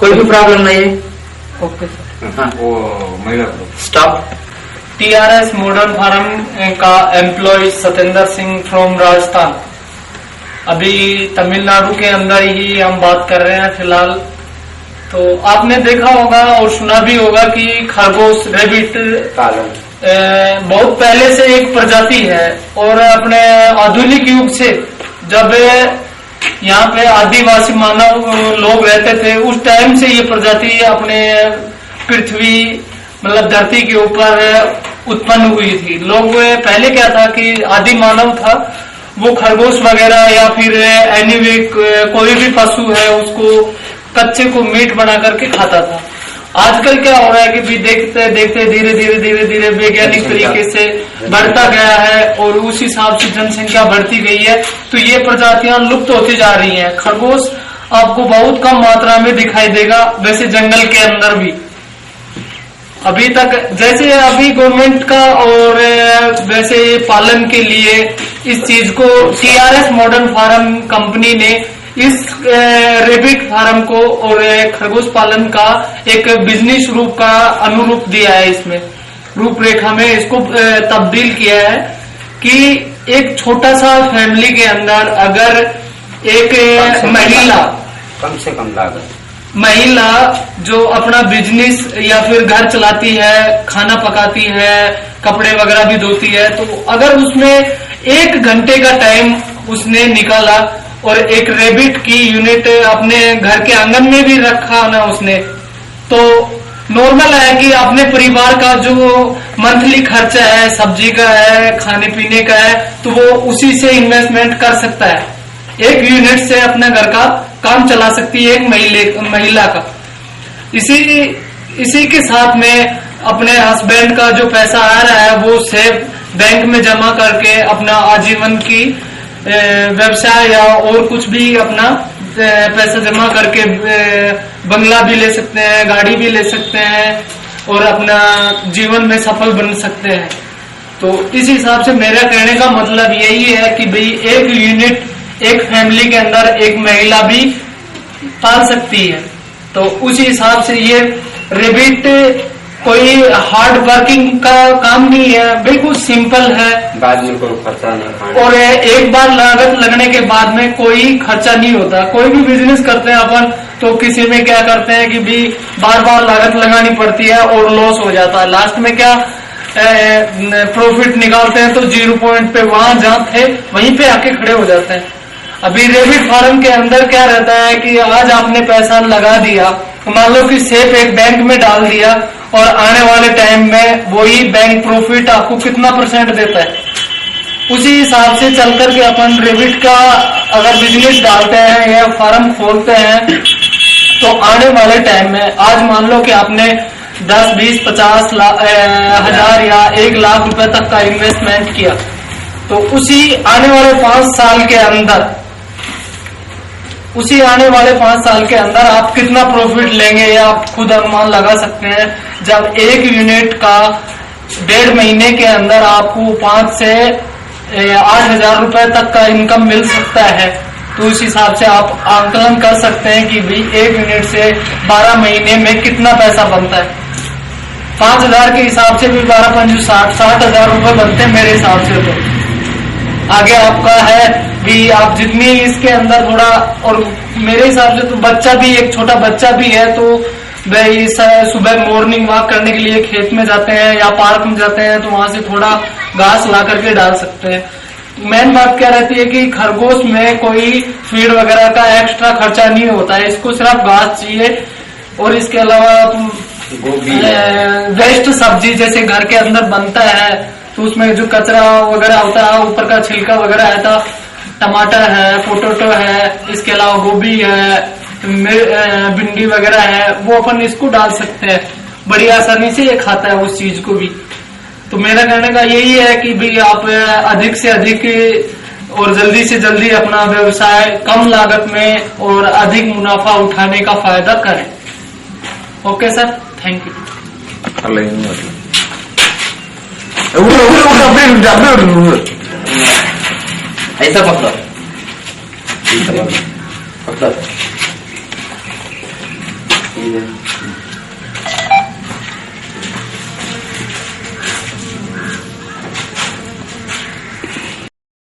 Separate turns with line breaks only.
कोई भी प्रॉब्लम नहीं है।
Okay sir.
हाँ
वो महिला
स्टॉप।
TRS मॉडर्न फार्म का एम्प्लॉय सतेंद्र सिंह फ्रॉम राजस्थान। अभी तमिलनाडु के अंदर ही हम बात कर रहे हैं फिलहाल। तो आपने देखा होगा और सुना भी होगा कि खरगोश रेबिट
पालन
बहुत पहले से एक प्रजाति है और अपने आधुनिक युग से जब यहाँ पे आदिवासी मानव लोग रहते थे उस टाइम से ये प्रजाति अपने पृथ्वी मतलब धरती के ऊपर उत्पन्न हुई थी। लोग पहले क्या था कि आदि मानव था वो खरगोश वगैरह या फिर एनीवे कोई भी पशु है उसको कच्चे को मीट बना करके खाता था। आजकल क्या हो रहा है कि भी देखते देखते धीरे धीरे धीरे धीरे वैज्ञानिक तरीके से बढ़ता गया है और उस हिसाब से जनसंख्या बढ़ती गई है तो ये प्रजातियां लुप्त होती जा रही हैं। खरगोश आपको बहुत कम मात्रा में दिखाई देगा, वैसे जंगल के अंदर भी अभी तक जैसे अभी गवर्नमेंट का और वैसे पालन के लिए इस चीज को TRS मॉडर्न फार्म कंपनी ने इस रेबिट फार्म को और खरगोश पालन का एक बिजनेस रूप का अनुरूप दिया है। इसमें रूपरेखा में इसको तब्दील किया है कि एक छोटा सा फैमिली के अंदर अगर एक महिला
कम से कम लागत
महिला जो अपना बिजनेस या फिर घर चलाती है, खाना पकाती है, कपड़े वगैरह भी धोती है, तो अगर उसमें 1 घंटे का टाइम उसने निकाला और एक रेबिट की यूनिट अपने घर के आंगन में भी रखा ना उसने, तो नॉर्मल है कि अपने परिवार का जो मंथली खर्चा है, सब्जी का है, खाने पीने का है, तो वो उसी से इन्वेस्टमेंट कर सकता है। एक यूनिट से अपने घर का काम चला सकती है एक महिला का। इसी के साथ में अपने हस्बैंड का जो पैसा आ रहा है वो सेव बैंक में जमा करके अपना आजीवन की व्यवसाय या और कुछ भी अपना पैसा जमा करके बंगला भी ले सकते हैं, गाड़ी भी ले सकते हैं और अपना जीवन में सफल बन सकते हैं। तो इस हिसाब से मेरा कहने का मतलब यही है कि भाई एक यूनिट एक फैमिली के अंदर एक महिला भी पाल सकती है। तो उसी हिसाब से ये रेबिट कोई हार्ड वर्किंग का काम नहीं है, बिल्कुल सिंपल है,
बाद में कोई खर्चा नहीं
और एक बार लागत लगने के बाद में कोई खर्चा नहीं होता। कोई भी बिजनेस करते हैं अपन तो किसी में क्या करते हैं कि भी बार बार लागत लगानी पड़ती है और लॉस हो जाता है। लास्ट में क्या प्रॉफिट निकालते हैं तो 0 पॉइंट पे वहां जहां थे वहीं पे आके खड़े हो जाते हैं। अभी रेबिट फार्म के अंदर क्या रहता है कि आज आपने पैसा लगा दिया, मान लो कि सेफ एक बैंक में डाल दिया और आने वाले टाइम में वही बैंक प्रॉफिट आपको कितना % देता है, उसी हिसाब से चल करके अपन रेबिट का अगर बिजनेस डालते हैं या फार्म खोलते हैं तो आने वाले टाइम में आज मान लो कि आपने 10, 20, 50 हजार या 1 लाख रुपए तक का इन्वेस्टमेंट किया, तो उसी आने वाले 5 साल के अंदर आप कितना प्रॉफिट लेंगे या आप खुद अनुमान लगा सकते हैं। जब एक यूनिट का 1.5 महीने के अंदर आपको 5 से 8 हजार रुपए तक का इनकम मिल सकता है, तो उस हिसाब से आप आंकलन कर सकते हैं कि भाई एक यूनिट से 12 महीने में कितना पैसा बनता है। 5,000 के हिसाब से भी 12 पंजू 60 हजार रुपए बनते हैं मेरे हिसाब से। तो आगे आपका है भी आप जितनी इसके अंदर थोड़ा, और मेरे हिसाब से तो बच्चा भी एक छोटा बच्चा भी है तो भाई सुबह मॉर्निंग वॉक करने के लिए खेत में जाते हैं या पार्क में जाते हैं तो वहां से थोड़ा घास ला करके डाल सकते हैं। मेन बात क्या रहती है कि खरगोश में कोई फीड वगैरह का एक्स्ट्रा खर्चा नहीं होता है, इसको सिर्फ घास चाहिए और इसके अलावा वेस्ट सब्जी जैसे घर के अंदर बनता है तो उसमें जो कचरा वगैरह होता है, ऊपर का छिलका वगैरह है, तो टमाटर है, पोटैटो है, इसके अलावा गोभी है, भिंडी वगैरह है, वो अपन इसको डाल सकते हैं। बड़ी आसानी से ये खाता है उस चीज को भी। तो मेरा कहने का यही है कि भाई आप अधिक से अधिक और जल्दी से जल्दी अपना व्यवसाय कम लागत में और अधिक मुनाफा उठाने का फायदा करें। Okay sir, thank you.
ऐसा पकड़ो, पकड़ो, ठीक है।